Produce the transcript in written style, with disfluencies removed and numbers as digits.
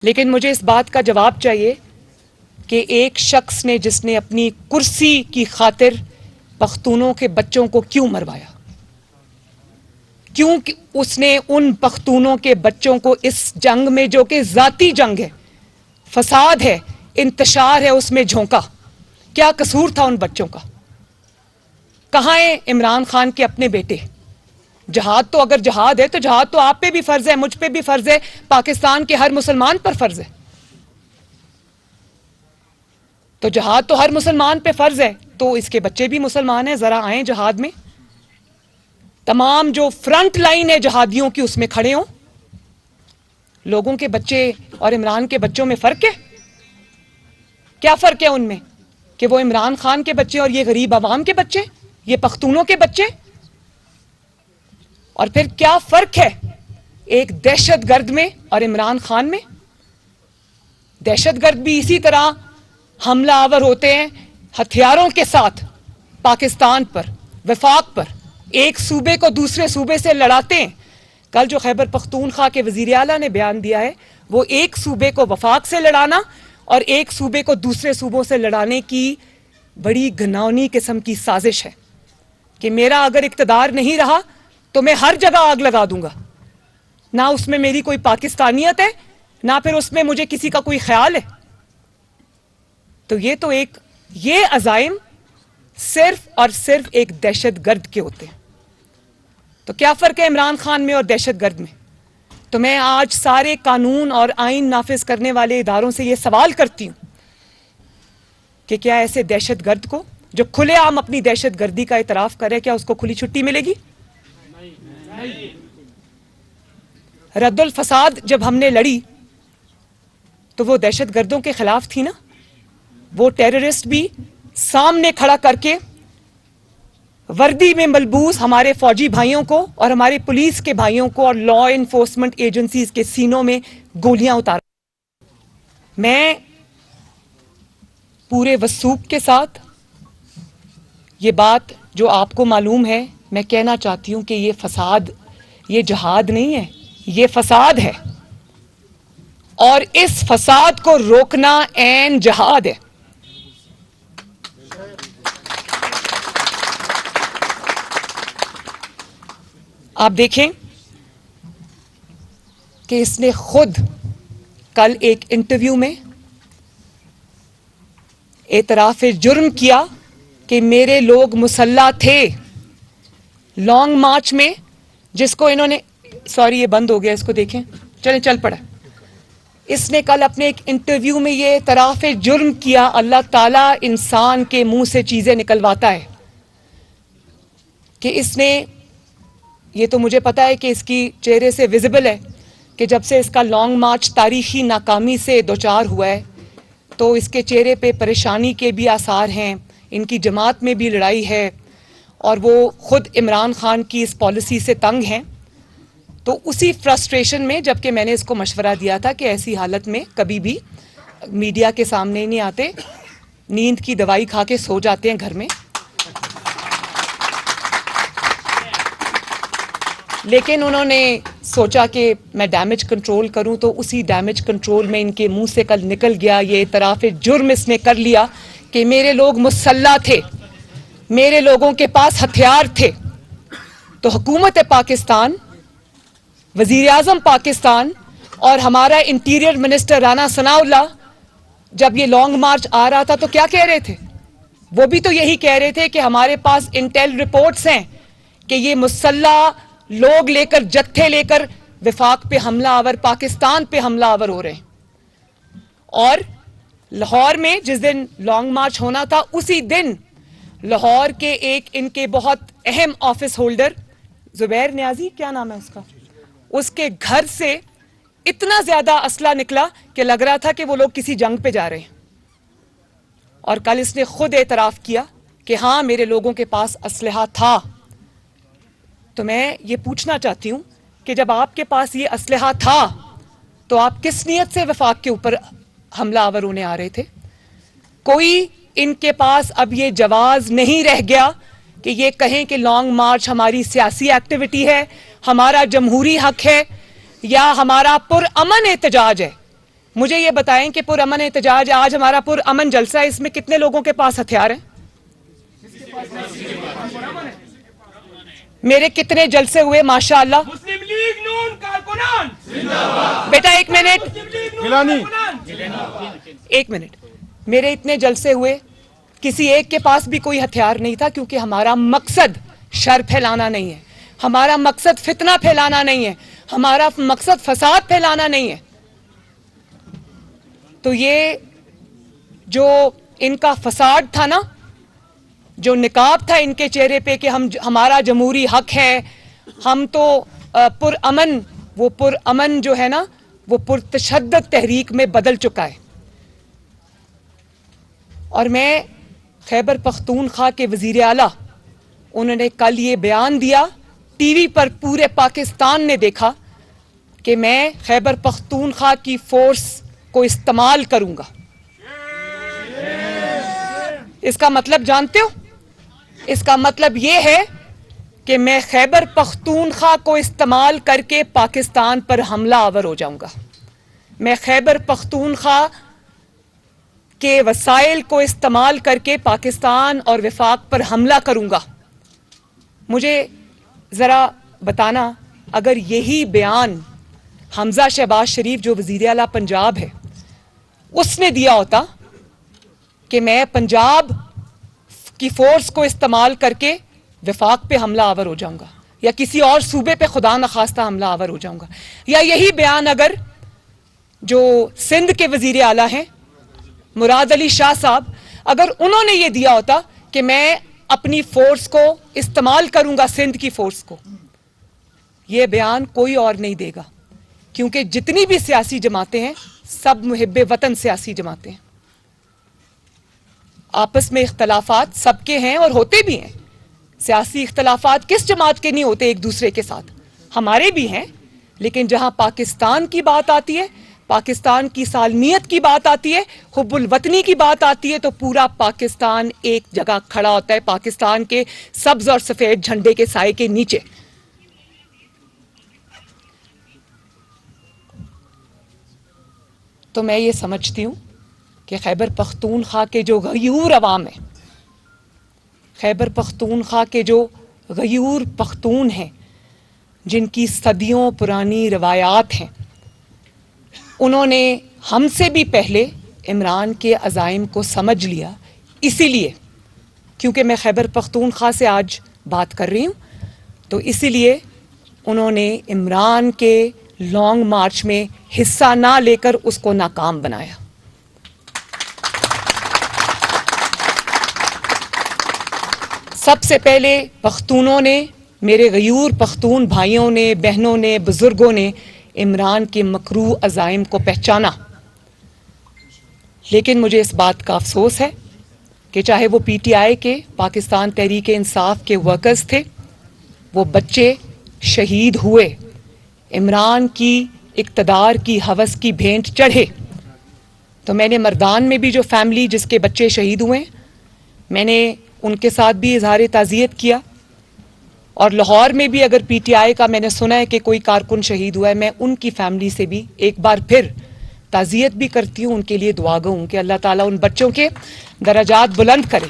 لیکن مجھے اس بات کا جواب چاہیے کہ ایک شخص نے جس نے اپنی کرسی کی خاطر پختونوں کے بچوں کو کیوں مروایا، کیوں اس نے ان پختونوں کے بچوں کو اس جنگ میں جو کہ ذاتی جنگ ہے، فساد ہے، انتشار ہے، اس میں جھونکا؟ کیا قصور تھا ان بچوں کا؟ کہاں ہیں عمران خان کے اپنے بیٹے؟ جہاد تو اگر جہاد ہے تو جہاد تو آپ پہ بھی فرض ہے، مجھ پہ بھی فرض ہے، پاکستان کے ہر مسلمان پر فرض ہے۔ تو جہاد تو ہر مسلمان پہ فرض ہے، تو اس کے بچے بھی مسلمان ہیں، ذرا آئیں جہاد میں، تمام جو فرنٹ لائن ہے جہادیوں کی اس میں کھڑے ہوں۔ لوگوں کے بچے اور عمران کے بچوں میں فرق ہے؟ کیا فرق ہے ان میں کہ وہ عمران خان کے بچے اور یہ غریب عوام کے بچے، یہ پختونوں کے بچے؟ اور پھر کیا فرق ہے ایک دہشت گرد میں اور عمران خان میں؟ دہشت گرد بھی اسی طرح حملہ آور ہوتے ہیں ہتھیاروں کے ساتھ پاکستان پر، وفاق پر، ایک صوبے کو دوسرے صوبے سے لڑاتے ہیں۔ کل جو خیبر پختونخوا کے وزیر اعلیٰ نے بیان دیا ہے، وہ ایک صوبے کو وفاق سے لڑانا اور ایک صوبے کو دوسرے صوبوں سے لڑانے کی بڑی گھناؤنی قسم کی سازش ہے کہ میرا اگر اقتدار نہیں رہا تو میں ہر جگہ آگ لگا دوں گا، نہ اس میں میری کوئی پاکستانیت ہے، نہ پھر اس میں مجھے کسی کا کوئی خیال ہے۔ تو یہ عزائم صرف اور صرف ایک دہشت گرد کے ہوتے ہیں۔ تو کیا فرق ہے عمران خان میں اور دہشت گرد میں؟ تو میں آج سارے قانون اور آئین نافذ کرنے والے اداروں سے یہ سوال کرتی ہوں کہ کیا ایسے دہشت گرد کو جو کھلے عام اپنی دہشت گردی کا اعتراف کرے، کیا اس کو کھلی چھٹی ملے گی؟ رد الفساد جب ہم نے لڑی تو وہ دہشت گردوں کے خلاف تھی نا، وہ ٹیررسٹ بھی سامنے کھڑا کر کے وردی میں ملبوس ہمارے فوجی بھائیوں کو اور ہمارے پولیس کے بھائیوں کو اور لا انفورسمنٹ ایجنسیز کے سینوں میں گولیاں اتار۔ میں پورے وثوق کے ساتھ یہ بات جو آپ کو معلوم ہے میں کہنا چاہتی ہوں کہ یہ فساد، یہ جہاد نہیں ہے، یہ فساد ہے، اور اس فساد کو روکنا عین جہاد ہے۔ آپ دیکھیں کہ اس نے خود کل ایک انٹرویو میں اعتراف جرم کیا کہ میرے لوگ مسلح تھے لانگ مارچ میں، جس کو انہوں نے، سوری یہ بند ہو گیا، اس کو دیکھیں، چلیں چل پڑا۔ اس نے کل اپنے ایک انٹرویو میں یہ اعتراف جرم کیا، اللہ تعالیٰ انسان کے منہ سے چیزیں نکلواتا ہے، کہ اس نے، یہ تو مجھے پتا ہے کہ اس کی چہرے سے ویزیبل ہے کہ جب سے اس کا لانگ مارچ تاریخی ناکامی سے دوچار ہوا ہے تو اس کے چہرے پہ پریشانی کے بھی آثار ہیں، ان کی جماعت میں بھی لڑائی ہے، اور وہ خود عمران خان کی اس پالیسی سے تنگ ہیں۔ تو اسی فرسٹریشن میں جب کہ میں نے اس کو مشورہ دیا تھا کہ ایسی حالت میں کبھی بھی میڈیا کے سامنے نہیں آتے، نیند کی دوائی کھا کے سو جاتے ہیں گھر میں، لیکن انہوں نے سوچا کہ میں ڈیمیج کنٹرول کروں، تو اسی ڈیمیج کنٹرول میں ان کے منہ سے کل نکل گیا یہ اعتراف جرم اس نے کر لیا کہ میرے لوگ مسلح تھے، میرے لوگوں کے پاس ہتھیار تھے۔ تو حکومت پاکستان، وزیر اعظم پاکستان اور ہمارا انٹیریئر منسٹر رانا ثناء اللہ جب یہ لانگ مارچ آ رہا تھا تو کیا کہہ رہے تھے؟ وہ بھی تو یہی کہہ رہے تھے کہ ہمارے پاس انٹیل رپورٹس ہیں کہ یہ مسلح لوگ لے کر، جتھے لے کر وفاق پہ حملہ آور، پاکستان پہ حملہ آور ہو رہے ہیں۔ اور لاہور میں جس دن لانگ مارچ ہونا تھا، اسی دن لاہور کے ایک ان کے بہت اہم آفس ہولڈر زبیر نیازی، کیا نام ہے اس کا، اس کے گھر سے اتنا زیادہ اسلحہ نکلا کہ لگ رہا تھا کہ وہ لوگ کسی جنگ پہ جا رہے ہیں۔ اور کل اس نے خود اعتراف کیا کہ ہاں میرے لوگوں کے پاس اسلحہ تھا۔ تو میں یہ پوچھنا چاہتی ہوں کہ جب آپ کے پاس یہ اسلحہ تھا تو آپ کس نیت سے وفاق کے اوپر حملہ آور ہونے آ رہے تھے؟ کوئی ان کے پاس اب یہ جواز نہیں رہ گیا کہ یہ کہیں کہ لانگ مارچ ہماری سیاسی ایکٹیویٹی ہے، ہمارا جمہوری حق ہے یا ہمارا پرامن احتجاج ہے۔ مجھے یہ بتائیں کہ پرامن احتجاج آج ہمارا پرامن جلسہ ہے، اس میں کتنے لوگوں کے پاس ہتھیار ہیں؟ میرے کتنے جلسے ہوئے ماشاءاللہ؟ مسلم لیگ نون کارکنان بیٹا ایک منٹ، گیلانی ایک منٹ، میرے اتنے جلسے ہوئے، کسی ایک کے پاس بھی کوئی ہتھیار نہیں تھا، کیونکہ ہمارا مقصد شر پھیلانا نہیں ہے، ہمارا مقصد فتنہ پھیلانا نہیں ہے، ہمارا مقصد فساد پھیلانا نہیں ہے۔ تو یہ جو ان کا فساد تھا نا، جو نقاب تھا ان کے چہرے پہ کہ ہمارا جمہوری حق ہے، ہم تو پرامن، وہ پرامن جو ہے نا وہ پرتشدد تحریک میں بدل چکا ہے۔ اور میں خیبر پختونخوا کے وزیر اعلیٰ، انہوں نے کل یہ بیان دیا، ٹی وی پر پورے پاکستان نے دیکھا کہ میں خیبر پختونخوا کی فورس کو استعمال کروں گا۔ اس کا مطلب جانتے ہو؟ اس کا مطلب یہ ہے کہ میں خیبر پختونخوا کو استعمال کر کے پاکستان پر حملہ آور ہو جاؤں گا۔ میں خیبر پختونخوا کے وسائل کو استعمال کر کے پاکستان اور وفاق پر حملہ کروں گا۔ مجھے ذرا بتانا، اگر یہی بیان حمزہ شہباز شریف جو وزیر اعلیٰ پنجاب ہے اس نے دیا ہوتا کہ میں پنجاب کی فورس کو استعمال کر کے وفاق پہ حملہ آور ہو جاؤں گا، یا کسی اور صوبے پہ خدا نخواستہ حملہ آور ہو جاؤں گا، یا یہی بیان اگر جو سندھ کے وزیر اعلیٰ ہیں مراد علی شاہ صاحب، اگر انہوں نے یہ دیا ہوتا کہ میں اپنی فورس کو استعمال کروں گا، سندھ کی فورس کو، یہ بیان کوئی اور نہیں دے گا، کیونکہ جتنی بھی سیاسی جماعتیں ہیں سب محب وطن سیاسی جماعتیں ہیں۔ آپس میں اختلافات سب کے ہیں اور ہوتے بھی ہیں، سیاسی اختلافات کس جماعت کے نہیں ہوتے ایک دوسرے کے ساتھ، ہمارے بھی ہیں، لیکن جہاں پاکستان کی بات آتی ہے، پاکستان کی سالمیت کی بات آتی ہے، حب الوطنی کی بات آتی ہے، تو پورا پاکستان ایک جگہ کھڑا ہوتا ہے، پاکستان کے سبز اور سفید جھنڈے کے سائے کے نیچے۔ تو میں یہ سمجھتی ہوں کہ خیبر پختونخوا کے جو غیور عوام ہیں، خیبر پختونخوا کے جو غیور پختون ہیں، جن کی صدیوں پرانی روایات ہیں، انہوں نے ہم سے بھی پہلے عمران کے عزائم کو سمجھ لیا، اسی لیے کیونکہ میں خیبر پختونخوا سے آج بات کر رہی ہوں، تو اسی لیے انہوں نے عمران کے لانگ مارچ میں حصہ نہ لے کر اس کو ناکام بنایا۔ سب سے پہلے پختونوں نے، میرے غیور پختون بھائیوں نے، بہنوں نے، بزرگوں نے عمران کے مکروہ عزائم کو پہچانا، لیکن مجھے اس بات کا افسوس ہے کہ چاہے وہ پی ٹی آئی کے، پاکستان تحریک انصاف کے ورکرز تھے، وہ بچے شہید ہوئے، عمران کی اقتدار کی ہوس کی بھینٹ چڑھے، تو میں نے مردان میں بھی جو فیملی جس کے بچے شہید ہوئے میں نے ان کے ساتھ بھی اظہار تعزیت کیا، اور لاہور میں بھی اگر پی ٹی آئی کا میں نے سنا ہے کہ کوئی کارکن شہید ہوا ہے، میں ان کی فیملی سے بھی ایک بار پھر تعزیت بھی کرتی ہوں، ان کے لیے دعا گو ہوں کہ اللہ تعالیٰ ان بچوں کے درجات بلند کرے۔